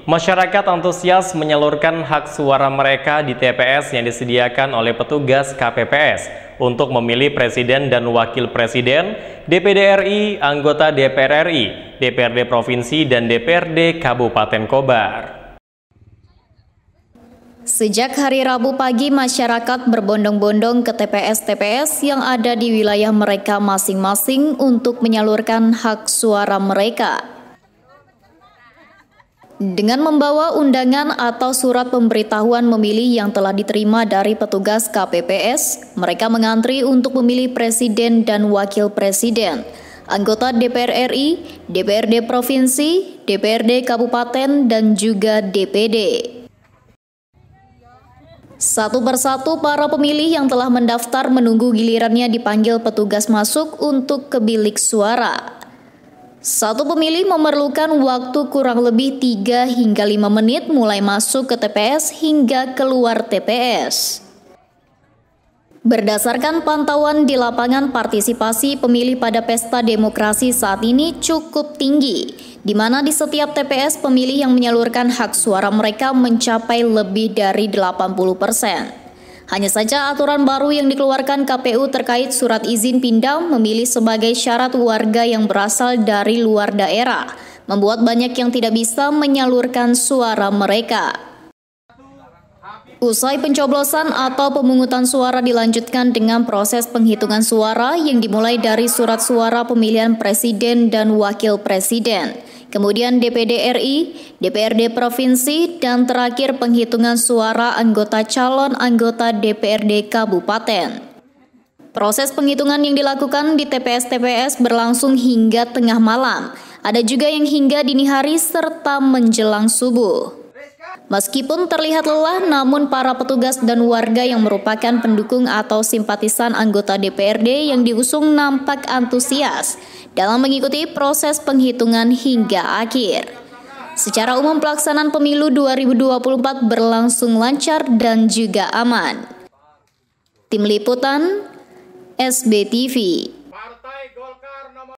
Masyarakat antusias menyalurkan hak suara mereka di TPS yang disediakan oleh petugas KPPS untuk memilih Presiden dan Wakil Presiden, DPD RI, anggota DPR RI, DPRD Provinsi, dan DPRD Kabupaten Kobar. Sejak hari Rabu pagi, masyarakat berbondong-bondong ke TPS-TPS yang ada di wilayah mereka masing-masing untuk menyalurkan hak suara mereka. Dengan membawa undangan atau surat pemberitahuan memilih yang telah diterima dari petugas KPPS, mereka mengantri untuk memilih Presiden dan Wakil Presiden, anggota DPR RI, DPRD Provinsi, DPRD Kabupaten, dan juga DPD. Satu persatu para pemilih yang telah mendaftar menunggu gilirannya dipanggil petugas masuk untuk ke bilik suara. Satu pemilih memerlukan waktu kurang lebih 3 hingga 5 menit mulai masuk ke TPS hingga keluar TPS. Berdasarkan pantauan di lapangan, partisipasi pemilih pada pesta demokrasi saat ini cukup tinggi, di mana di setiap TPS pemilih yang menyalurkan hak suara mereka mencapai lebih dari 80%. Hanya saja aturan baru yang dikeluarkan KPU terkait surat izin pindah memilih sebagai syarat warga yang berasal dari luar daerah, membuat banyak yang tidak bisa menyalurkan suara mereka. Usai pencoblosan atau pemungutan suara dilanjutkan dengan proses penghitungan suara yang dimulai dari surat suara pemilihan Presiden dan Wakil Presiden, kemudian DPD RI, DPRD Provinsi, dan terakhir penghitungan suara anggota calon anggota DPRD Kabupaten. Proses penghitungan yang dilakukan di TPS-TPS berlangsung hingga tengah malam, ada juga yang hingga dini hari serta menjelang subuh. Meskipun terlihat lelah, namun para petugas dan warga yang merupakan pendukung atau simpatisan anggota DPRD yang diusung nampak antusias dalam mengikuti proses penghitungan hingga akhir. Secara umum pelaksanaan pemilu 2024 berlangsung lancar dan juga aman. Tim Liputan SBTV.